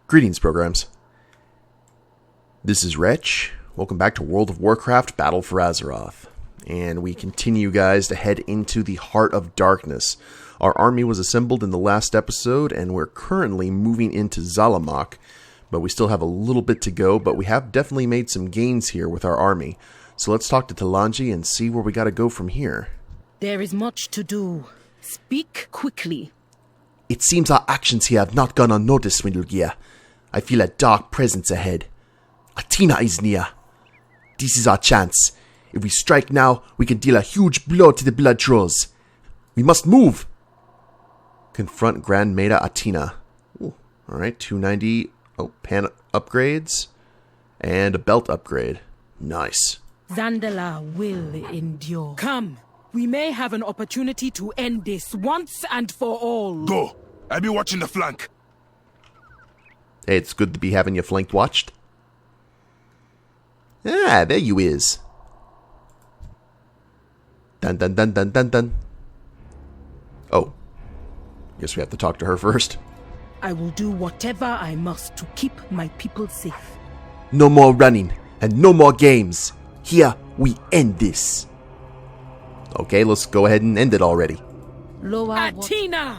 Greetings, programs. This is Wretch. Welcome back to World of Warcraft Battle for Azeroth. And we continue, guys, to head into the Heart of Darkness. Our army was assembled in the last episode, and we're currently moving into Zalamak. But we still have a little bit to go, but we have definitely made some gains here with our army. So let's talk to Talanji and see where we gotta go from here. There is much to do. Speak quickly. It seems our actions here have not gone unnoticed, Swindlegear. I feel a dark presence ahead. Ateena is near. This is our chance. If we strike now, we can deal a huge blow to the blood trolls. We must move! Confront Grand Maida Ateena. Alright, 290 pan upgrades. And a belt upgrade. Nice. Zandala will endure. Come, we may have an opportunity to end this once and for all. Go! I'll be watching the flank. Hey, it's good to be having you flanked watched. Ah, there you is. Dun dun dun dun dun dun. Oh. Guess we have to talk to her first. I will do whatever I must to keep my people safe. No more running, and no more games. Here, we end this. Okay, let's go ahead and end it already. Ateena!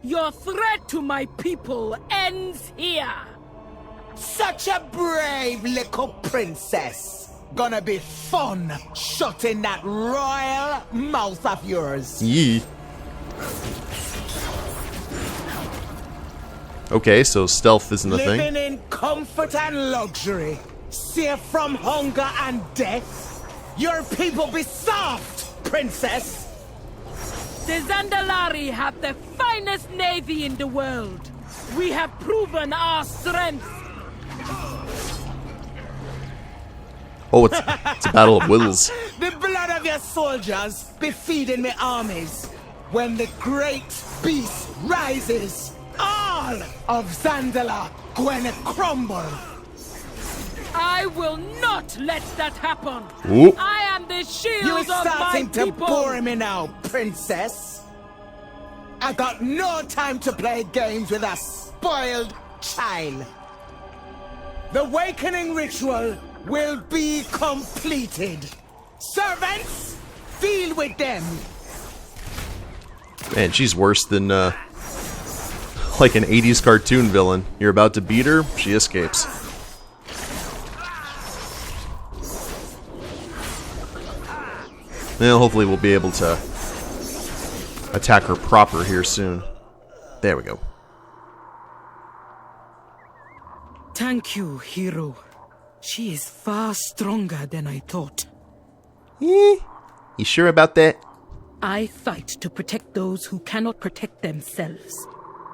Your threat to my people ends here! Such a brave little princess! Gonna be fun shutting that royal mouth of yours. Yee. Okay, so stealth isn't a thing. Living in comfort and luxury, safe from hunger and death. Your people be soft, princess! The Zandalari have the finest navy in the world. We have proven our strength. Oh, it's a battle of wills. The blood of your soldiers be feeding me armies. When the great beast rises, all of Zandala gonna crumble. I will not let that happen. Ooh. I am the shield You're of my starting to people. bore me now, princess. I got no time to play games with a spoiled child. The awakening ritual will be completed. Servants, deal with them. Man, she's worse than, like an 80s cartoon villain. You're about to beat her, she escapes. Well, hopefully we'll be able to attack her proper here soon. There we go. Thank you, hero. She is far stronger than I thought. You sure about that? I fight to protect those who cannot protect themselves.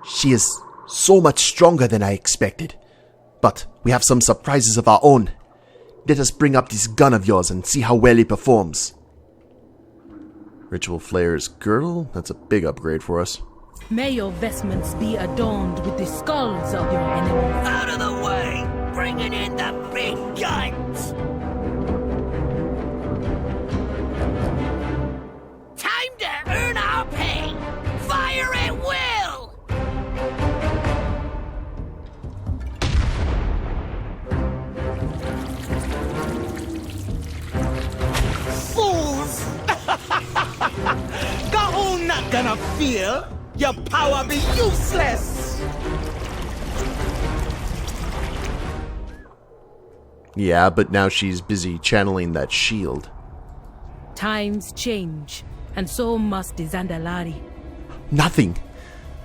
She is so much stronger than I expected. But we have some surprises of our own. Let us bring up this gun of yours and see how well it performs. Ritual Flayer's Girdle? That's a big upgrade for us. May your vestments be adorned with the skulls of your enemies. Out of the way! Bringing in the big guns! Time to earn our pay! Fire at will! Fools! Gahul not gonna feel your power be useless! Yeah, but now she's busy channeling that shield. Times change, and so must the Zandalari. Nothing!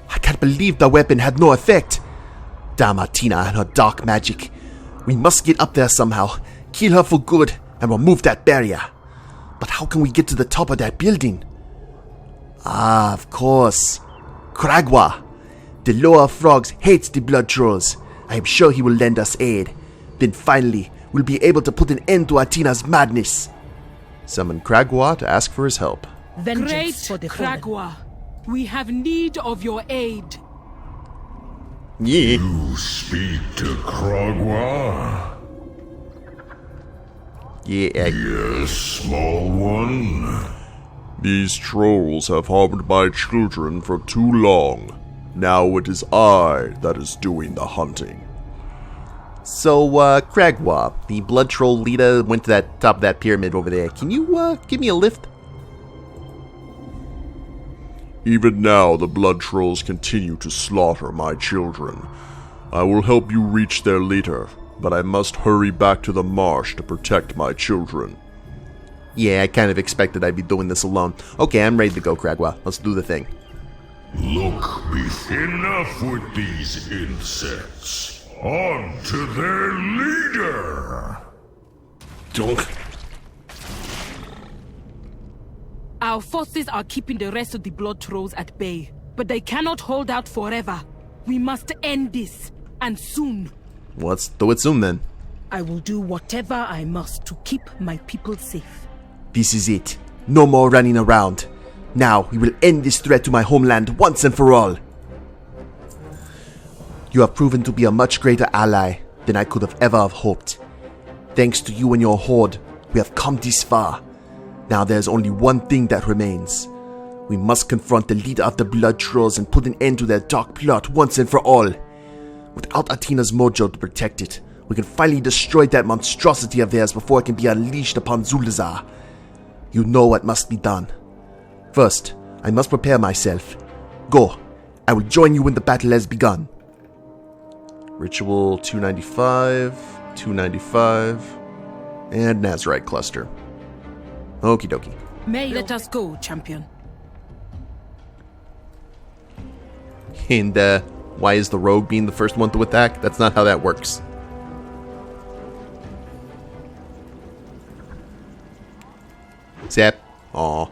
I can't believe the weapon had no effect! Damn Ateena and her dark magic. We must get up there somehow, kill her for good, and remove that barrier. But how can we get to the top of that building? Ah, of course. Kragwa. The lower frogs hates the blood trolls. I am sure he will lend us aid. Then finally, we'll be able to put an end to Ateena's madness. Summon Kragwa to ask for his help. Vengeance Great for the Kragwa. We have need of your aid. Yeah. You speak to Kragwa? Yeah. Yes, small one. These trolls have harmed my children for too long. Now it is I that is doing the hunting. So, Kragwa, the blood troll leader, went to that top of that pyramid over there. Can you, give me a lift? Even now, the blood trolls continue to slaughter my children. I will help you reach their leader, but I must hurry back to the marsh to protect my children. Yeah, I kind of expected I'd be doing this alone. Okay, I'm ready to go, Kragwa. Let's do the thing. Look, enough with these insects. On to their leader. Dunk. Our forces are keeping the rest of the blood trolls at bay, but they cannot hold out forever. We must end this, and soon. Let's do it soon then. I will do whatever I must to keep my people safe. This is it. No more running around. Now we will end this threat to my homeland once and for all. You have proven to be a much greater ally than I could have ever have hoped. Thanks to you and your horde, we have come this far. Now there's only one thing that remains. We must confront the leader of the blood trolls and put an end to their dark plot once and for all. Without Ateena's mojo to protect it, we can finally destroy that monstrosity of theirs before it can be unleashed upon Zuldazar. You know what must be done. First, I must prepare myself. Go. I will join you when the battle has begun. Ritual 295, 295, and Nazarite Cluster. Okie dokie. Let us go, champion. And, why is the rogue being the first one to attack? That's not how that works. Zap. Aw.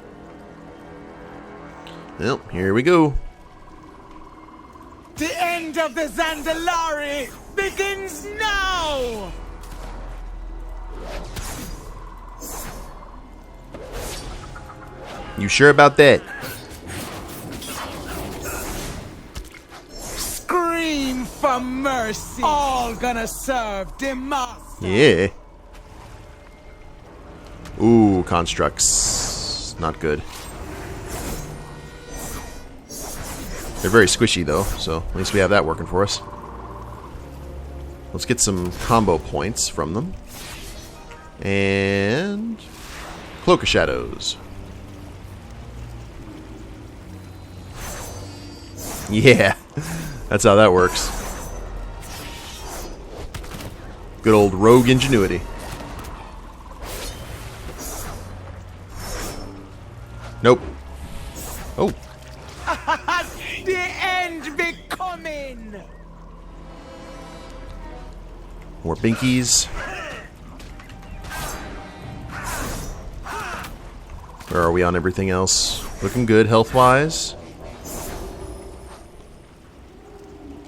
Well, here we go. The end of the Zandalari begins now! You sure about that? Scream for mercy! All gonna serve the master! Yeah. Ooh, constructs. Not good. They're very squishy though, so at least we have that working for us. Let's get some combo points from them. And Cloak of Shadows. Yeah, that's how that works. Good old rogue ingenuity. Nope. Oh. The end be coming! More binkies. Where are we on everything else? Looking good health-wise.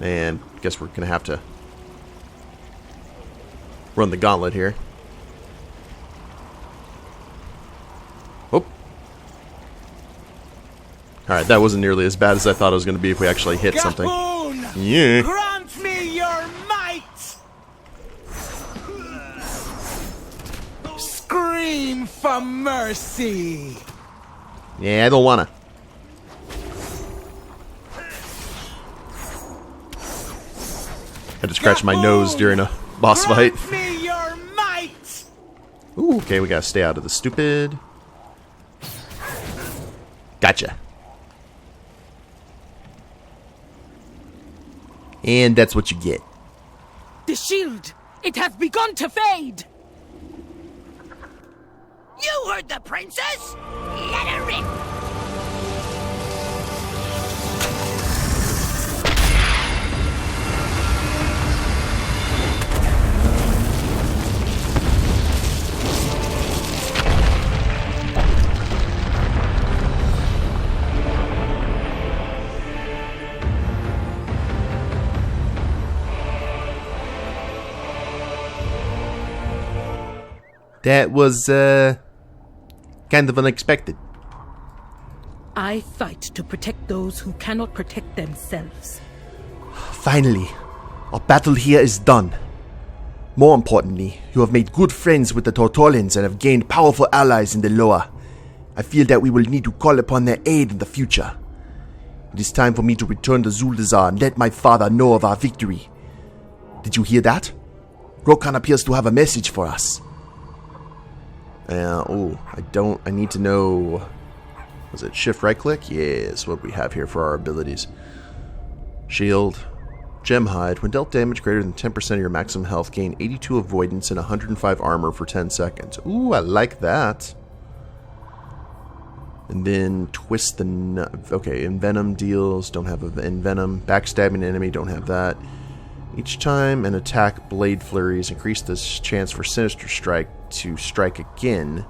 And I guess we're gonna have to run the gauntlet here. Oh. Alright, that wasn't nearly as bad as I thought it was gonna be if we actually hit something. Yeah. Grant me your might! Scream for mercy! Yeah, I don't wanna. Had to scratch my nose during a boss fight. Grant me your might! Ooh, okay, we gotta stay out of the stupid. Gotcha. And that's what you get. The shield! It has begun to fade! You heard the princess? Let her rip! That was, kind of unexpected. I fight to protect those who cannot protect themselves. Finally, our battle here is done. More importantly, you have made good friends with the Tortolians and have gained powerful allies in the Loa. I feel that we will need to call upon their aid in the future. It is time for me to return to Zuldazar and let my father know of our victory. Did you hear that? Rokan appears to have a message for us. I need to know... Was it shift right click? Yes, what we have here for our abilities. Shield. Gem Hide. When dealt damage greater than 10% of your maximum health, gain 82 avoidance and 105 armor for 10 seconds. Ooh, I like that. And then twist the... Okay, Envenom deals. Don't have Envenom. Backstabbing enemy. Don't have that. Each time an attack blade flurries, increase this chance for Sinister Strike to strike again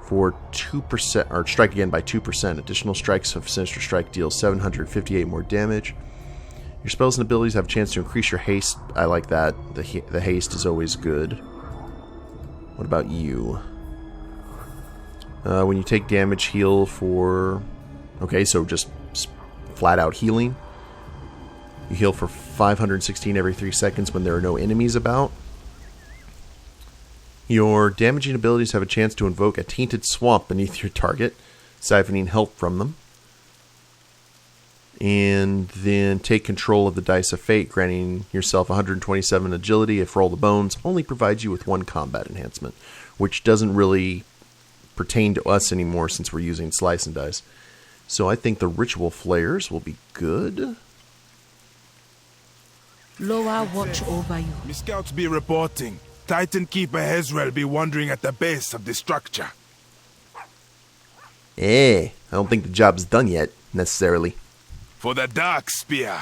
for 2%, or strike again by 2%. Additional strikes of Sinister Strike deal 758 more damage. Your spells and abilities have a chance to increase your haste. I like that. The haste is always good. What about you? When you take damage, heal for... Okay, so just flat out healing. You heal for 516 every 3 seconds when there are no enemies about. Your damaging abilities have a chance to invoke a tainted swamp beneath your target, siphoning health from them. And then take control of the Dice of Fate, granting yourself 127 agility if Roll the Bones only provides you with 1 combat enhancement, which doesn't really pertain to us anymore since we're using Slice and Dice. So I think the Ritual Flares will be good. Loa watch over you. Me scouts be reporting. Titan Keeper Hezrel be wandering at the base of the structure. I don't think the job's done yet, necessarily. For the Dark Spear.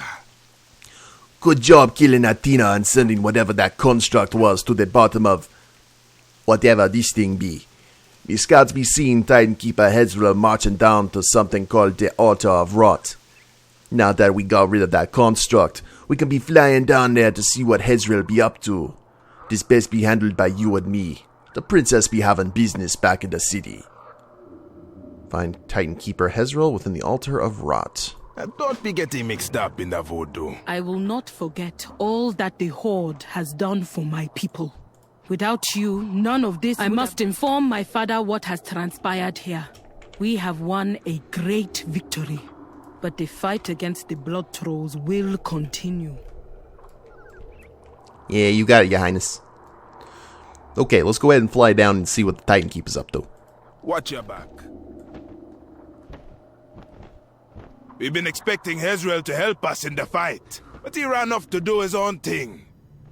Good job killing Ateena and sending whatever that construct was to the bottom of... whatever this thing be. Me scouts be seeing Titan Keeper Hezrel marching down to something called the Altar of Rot. Now that we got rid of that construct, we can be flying down there to see what Hezrel be up to. This best be handled by you and me. The princess be having business back in the city. Find Titan Keeper Hezrel within the Altar of Rot. Don't be getting mixed up in the voodoo. I will not forget all that the Horde has done for my people. Without you, none of this. I must inform my father what has transpired here. We have won a great victory, but the fight against the Blood Trolls will continue. Yeah, you got it, Your Highness. Okay, let's go ahead and fly down and see what the Titan Keeper's up to. Watch your back. We've been expecting Hezrel to help us in the fight, but he ran off to do his own thing.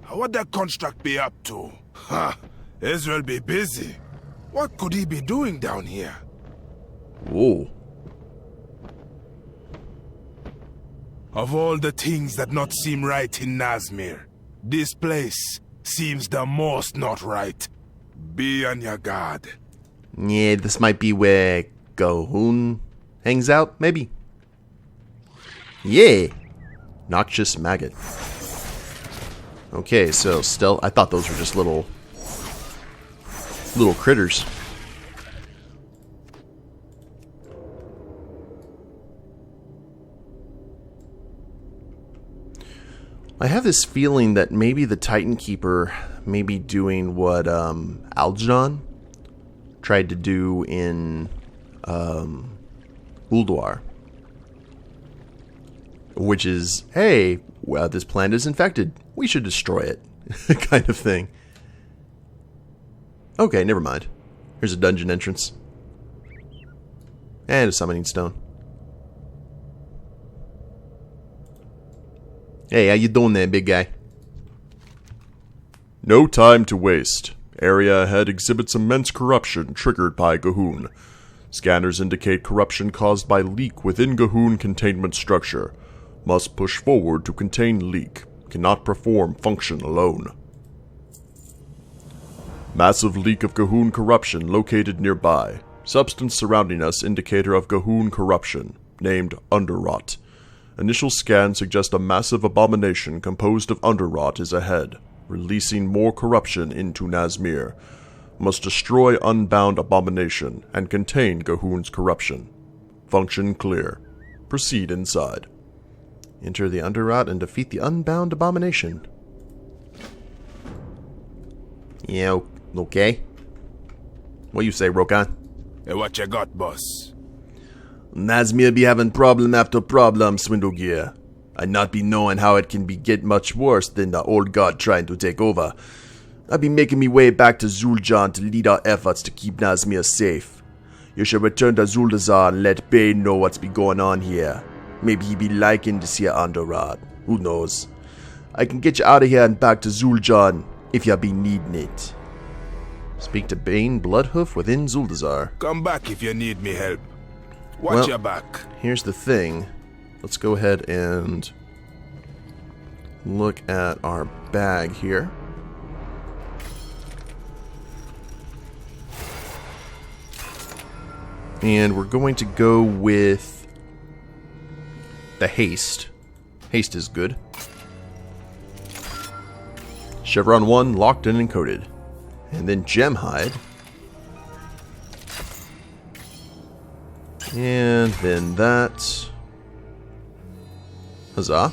What that construct be up to? Ha! Hezrel be busy. What could he be doing down here? Whoa. Of all the things that not seem right in Nazmir, this place seems the most not right. Be on your guard. Yeah, this might be where Gahun hangs out, maybe. Yeah. Noxious Maggot. Okay, so stealth. I thought those were just little critters. I have this feeling that maybe the Titan Keeper may be doing what Algernon tried to do in Ulduar. Which is, hey, well, this planet is infected. We should destroy it. Kind of thing. Okay, never mind. Here's a dungeon entrance. And a summoning stone. Hey, how you doing there, big guy? No time to waste. Area ahead exhibits immense corruption triggered by Gahun. Scanners indicate corruption caused by leak within Gahun containment structure. Must push forward to contain leak. Cannot perform function alone. Massive leak of Gahun corruption located nearby. Substance surrounding us indicator of Gahun corruption, named Underrot. Initial scan suggests a massive abomination composed of Underrot is ahead, releasing more corruption into Nazmir. Must destroy Unbound Abomination and contain Gahun's corruption. Function clear. Proceed inside. Enter the Underrot and defeat the Unbound Abomination. Yeah, okay. What you say, Rokan? Hey, what you got, boss? Nazmir be having problem after problem, Swindlegear. I not be knowing how it can be get much worse than the old god trying to take over. I be making me way back to Zul'Jan to lead our efforts to keep Nazmir safe. You should return to Zuldazar and let Bane know what's be going on here. Maybe he be liking this here Underrod. Who knows? I can get you out of here and back to Zul'Jan if you be needing it. Speak to Bane Bloodhoof within Zuldazar. Come back if you need me help. Watch your back. Here's the thing. Let's go ahead and look at our bag here. And we're going to go with the haste. Haste is good. Chevron 1 locked and encoded. And then Gemhide. And then that. Huzzah.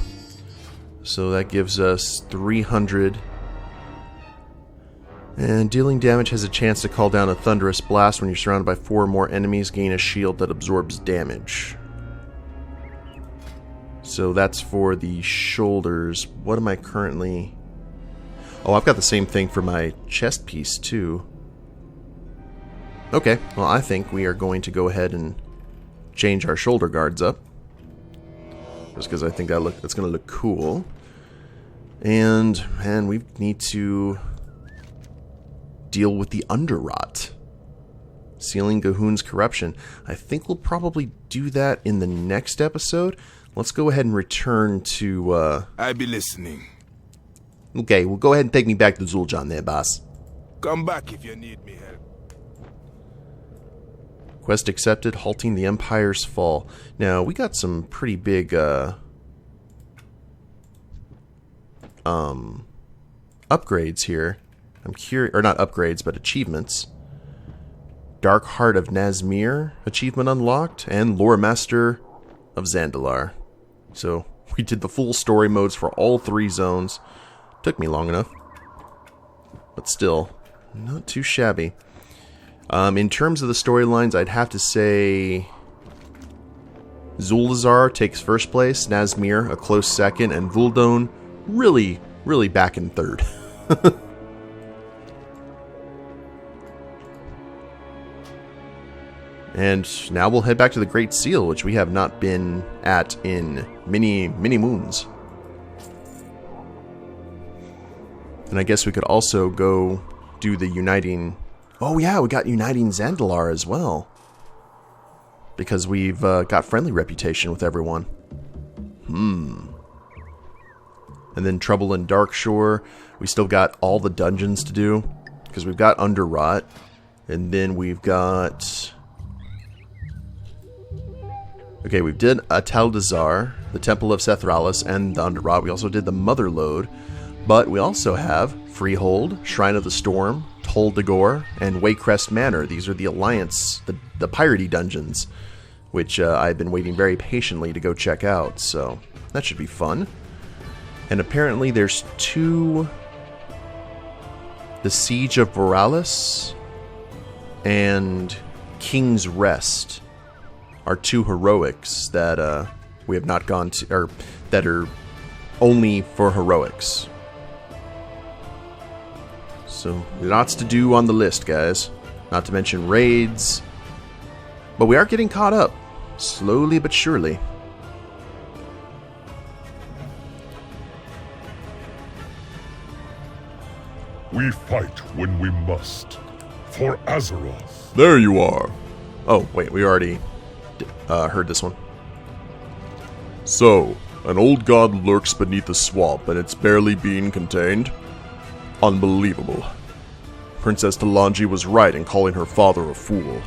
So that gives us 300. And dealing damage has a chance to call down a thunderous blast when you're surrounded by 4 or more enemies. Gain a shield that absorbs damage. So that's for the shoulders. What am I currently... Oh, I've got the same thing for my chest piece too. Okay, well I think we are going to go ahead and change our shoulder guards up. Just because I think that's going to look cool. And, man, we need to deal with the Underrot. Sealing Gahun's corruption. I think we'll probably do that in the next episode. Let's go ahead and return to, I be listening. Okay, well go ahead and take me back to Zul'Jan there, boss. Come back if you need me help. Quest accepted, halting the Empire's fall. Now, we got some pretty big, upgrades here. I'm curious, or not upgrades, but achievements. Dark Heart of Nazmir achievement unlocked, and Lore Master of Zandalar. So, we did the full story modes for all 3 zones. Took me long enough. But still, not too shabby. In terms of the storylines, I'd have to say Zuldazar takes first place, Nazmir a close second, and Vuldone really, really back in third. And now we'll head back to the Great Seal, which we have not been at in many, many moons. And I guess we could also go do the Uniting... Oh yeah, we got Uniting Zandalar as well. Because we've got friendly reputation with everyone. And then Trouble in Darkshore. We still got all the dungeons to do. Because we've got Underrot. And then we've got... Okay, we did Ataldazar, the Temple of Sethralis, and the Underrot. We also did the Motherlode. But we also have Freehold, Shrine of the Storm, Tol Dagor, and Waycrest Manor. These are the Alliance, the piratey dungeons, which I've been waiting very patiently to go check out, so that should be fun. And apparently there's 2... The Siege of Borealis and King's Rest are 2 heroics that we have not gone to, or that are only for heroics. So, lots to do on the list, guys. Not to mention raids. But we are getting caught up. Slowly but surely. We fight when we must. For Azeroth. There you are. Oh, wait, we already heard this one. So, an old god lurks beneath the swamp and it's barely being contained? Unbelievable. Princess Talanji was right in calling her father a fool.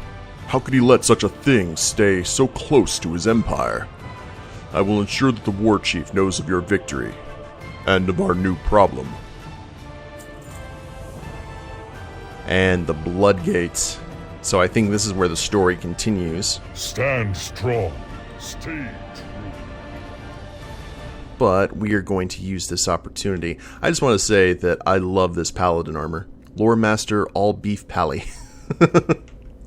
How could he let such a thing stay so close to his empire? I will ensure that the war chief knows of your victory, and of our new problem. And the Bloodgate. So I think this is where the story continues. Stand strong. Stay true. But we are going to use this opportunity. I just want to say that I love this paladin armor. Lore Master all beef pally.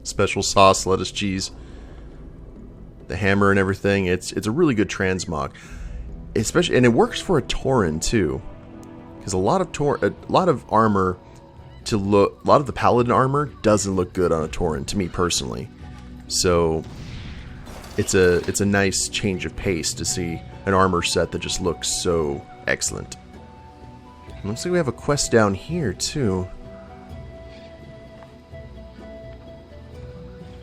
Special sauce, lettuce, cheese. The hammer and everything. It's a really good transmog. especially, and it works for a Tauren too, because a lot of armor a lot of the Paladin armor doesn't look good on a Tauren to me personally. So it's a nice change of pace to see an armor set that just looks so excellent. Looks like we have a quest down here too.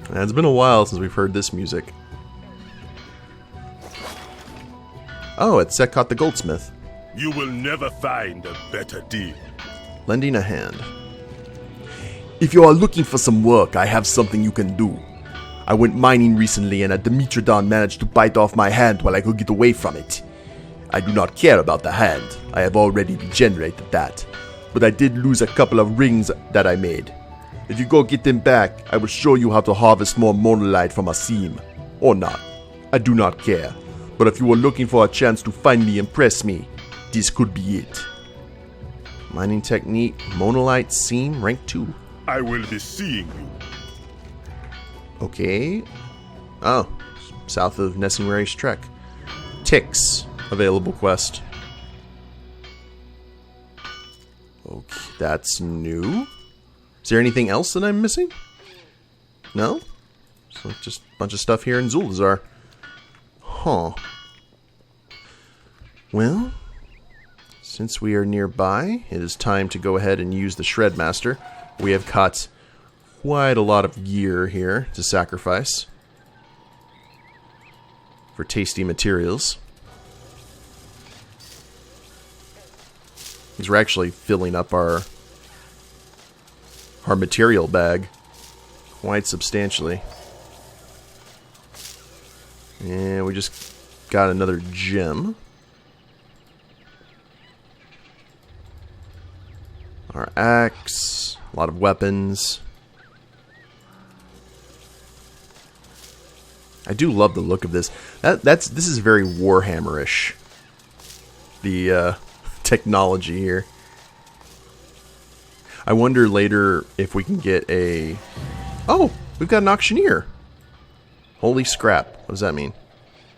And it's been a while since we've heard this music. Oh, it's Setcott the Goldsmith. You will never find a better deal. Lending a hand. If you are looking for some work, I have something you can do. I went mining recently and a Dimitrodon managed to bite off my hand while I could get away from it. I do not care about the hand. I have already regenerated that. But I did lose a couple of rings that I made. If you go get them back, I will show you how to harvest more monolite from a seam. Or not. I do not care. But if you are looking for a chance to finally impress me, this could be it. Mining technique, monolite seam, rank 2. I will be seeing you. Okay. Oh, south of Nesingwary's Trek. Ticks, available quest. Okay, that's new. Is there anything else that I'm missing? No? So just a bunch of stuff here in Zul'Dazar. Huh. Well, since we are nearby, it is time to go ahead and use the Shredmaster. We have got quite a lot of gear here to sacrifice for tasty materials. Because we're actually filling up our material bag quite substantially. And we just got another gem. Our axe, a lot of weapons. I do love the look of this. This is very Warhammer-ish. The technology here. I wonder later if we can get a... Oh, we've got an auctioneer. Holy scrap. What does that mean?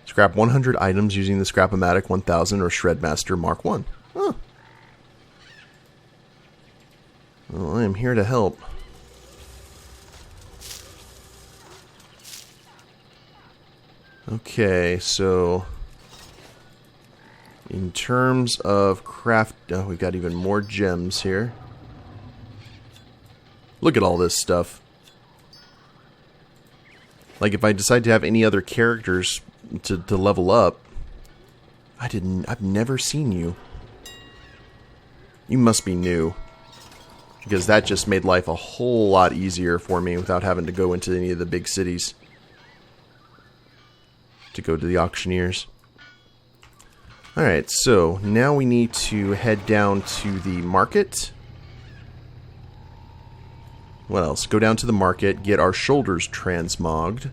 Scrap 100 items using the Scrap-O-Matic 1000 or Shredmaster Mark 1. Huh. Well, I am here to help. Okay, so in terms of craft, oh, we've got even more gems here. Look at all this stuff. Like if I decide to have any other characters to level up, I've never seen you. You must be new. Because that just made life a whole lot easier for me without having to go into any of the big cities to go to the auctioneers. Alright, so now we need to head down to the market. What else? Go down to the market, get our shoulders transmogged,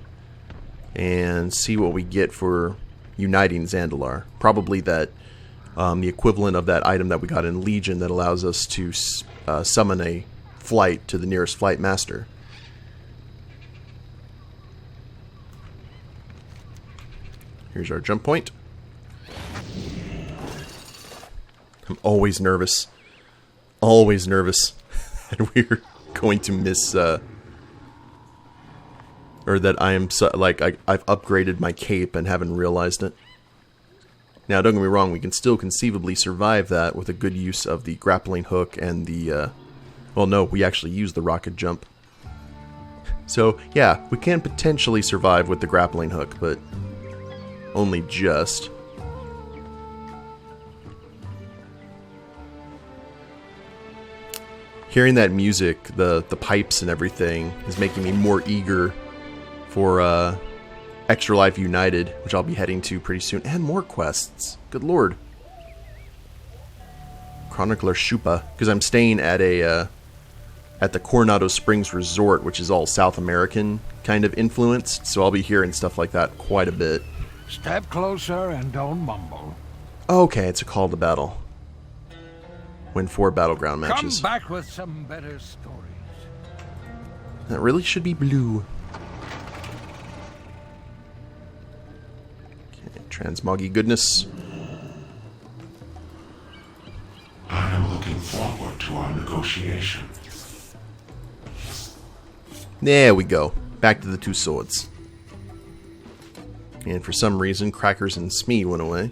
and see what we get for uniting Zandalar. Probably that the equivalent of that item that we got in Legion that allows us to summon a flight to the nearest flight master. Here's our jump point. I'm always nervous. Always nervous that we're going to miss, or that I am, I've upgraded my cape and haven't realized it. Now, don't get me wrong, we can still conceivably survive that with a good use of the grappling hook and the, well, no, we actually use the rocket jump. So, yeah, we can potentially survive with the grappling hook, but only just. Hearing that music, the pipes and everything, is making me more eager for Extra Life United, which I'll be heading to pretty soon, and more quests. Good lord. Chronicler Shupa, because I'm staying at a at the Coronado Springs Resort, which is all South American kind of influenced, so I'll be hearing stuff like that quite a bit. Step closer and don't mumble. Okay, it's a call to battle. Win 4 battleground matches. Come back with some better stories. That really should be blue. Okay, transmoggy goodness. forward to our negotiation. There we go. Back to the two swords. And for some reason, Crackers and Smee went away.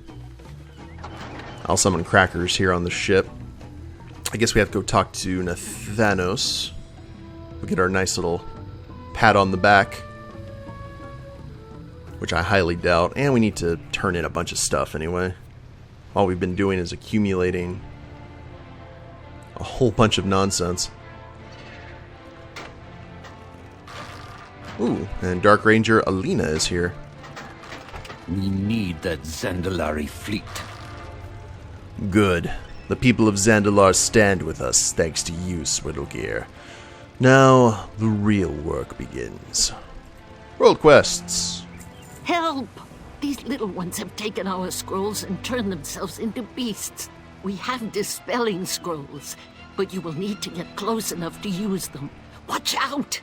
I'll summon Crackers here on the ship. I guess we have to go talk to Nathanos. We get our nice little pat on the back, which I highly doubt. And we need to turn in a bunch of stuff anyway. All we've been doing is accumulating a whole bunch of nonsense. Ooh, and Dark Ranger Ateena is here. We need that Zandalari fleet. Good. The people of Zandalar stand with us, thanks to you, Swindlegear. Now, the real work begins. World quests. Help! These little ones have taken our scrolls and turned themselves into beasts. We have dispelling scrolls, but you will need to get close enough to use them. Watch out!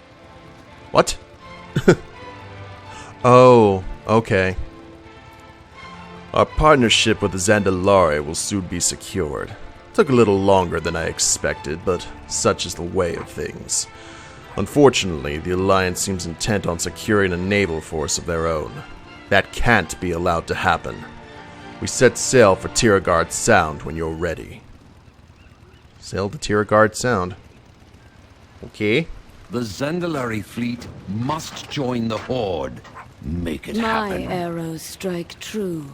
What? Oh, okay. Our partnership with the Zandalari will soon be secured. Took a little longer than I expected, but such is the way of things. Unfortunately, the Alliance seems intent on securing a naval force of their own. That can't be allowed to happen. We set sail for Tiragard Sound when you're ready. Sail to Tiragard Sound. Okay. The Zandalari fleet must join the Horde. Make it happen. My arrows strike true.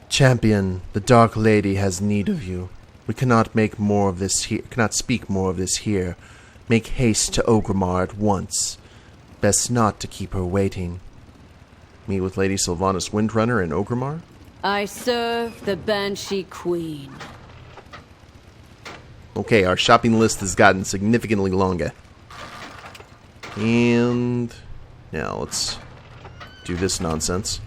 Champion, the Dark Lady has need of you. We cannot make more of this here. Cannot speak more of this here. Make haste to Orgrimmar at once. Best not to keep her waiting. Meet with Lady Sylvanas Windrunner in Orgrimmar? I serve the Banshee Queen. Okay, our shopping list has gotten significantly longer. And now let's do this nonsense.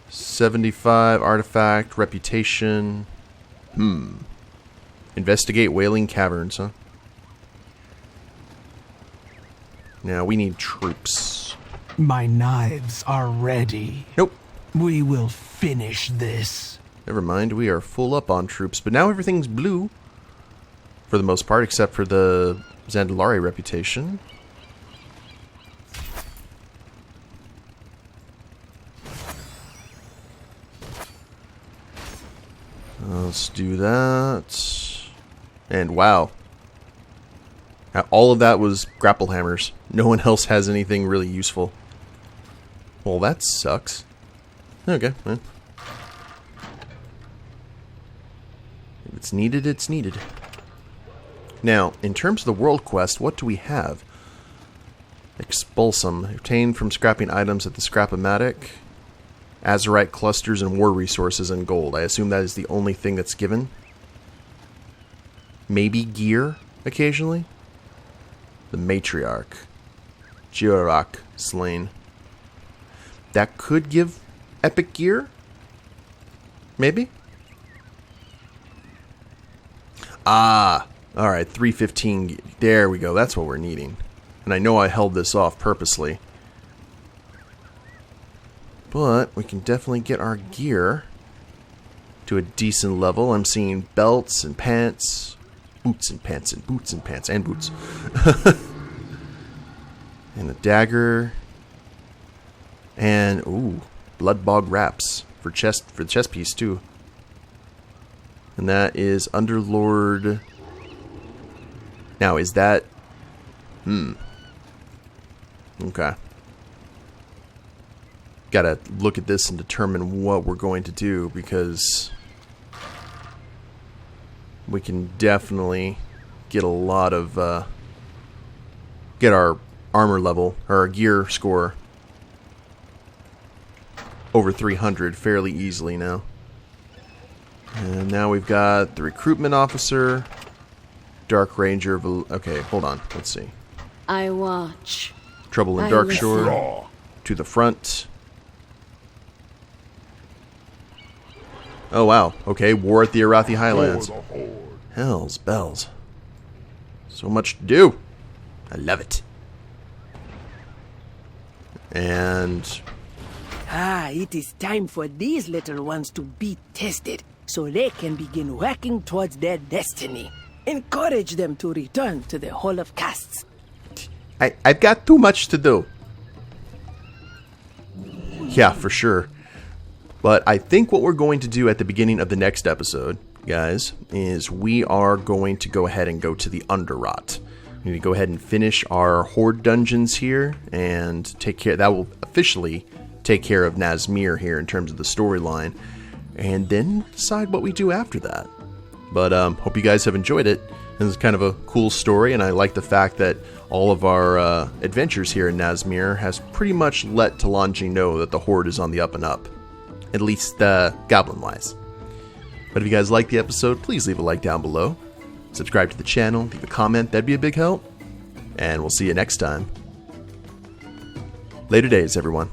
75 artifact, reputation. Investigate Wailing Caverns, huh? Now we need troops. My knives are ready. Nope. We will finish this. Never mind, we are full up on troops, but now everything's blue. For the most part, except for the Zandalari reputation. Let's do that. And wow. All of that was grapple hammers. No one else has anything really useful. Well, that sucks. Okay, well. If it's needed, it's needed. Now, in terms of the world quest, what do we have? Expulsum. Obtained from scrapping items at the Scrap-O-Matic. Azerite clusters and war resources and gold. I assume that is the only thing that's given. Maybe gear, occasionally. The Matriarch. Jirak slain. That could give epic gear? Maybe? Ah! Alright, 315. There we go. That's what we're needing. And I know I held this off purposely. But we can definitely get our gear to a decent level. I'm seeing belts and pants. Boots and pants and boots and pants and boots. And a dagger. And, ooh, Bloodbog wraps for the chest piece too. And that is Underlord. Now, is that... Okay. Gotta look at this and determine what we're going to do, because we can definitely get a lot of, get our armor level, or our gear score over 300 fairly easily now. And now we've got the recruitment officer, Dark Ranger, okay, hold on, let's see. I watch. Trouble in Darkshore, to the front. Oh wow, okay, War at the Arathi Highlands. Hells bells. So much to do. I love it. And It is time for these little ones to be tested, so they can begin working towards their destiny. Encourage them to return to the Hall of Castes. I've got too much to do. Yeah, for sure. But I think what we're going to do at the beginning of the next episode, guys, is we are going to go ahead and go to the Underrot. We need to go ahead and finish our Horde dungeons here and take care. That will officially take care of Nazmir here in terms of the storyline, and then decide what we do after that. But hope you guys have enjoyed it. This is kind of a cool story, and I like the fact that all of our adventures here in Nazmir has pretty much let Talanji know that the Horde is on the up and up. At least goblin-wise. But if you guys like the episode, please leave a like down below. Subscribe to the channel, leave a comment, that'd be a big help. And we'll see you next time. Later days, everyone.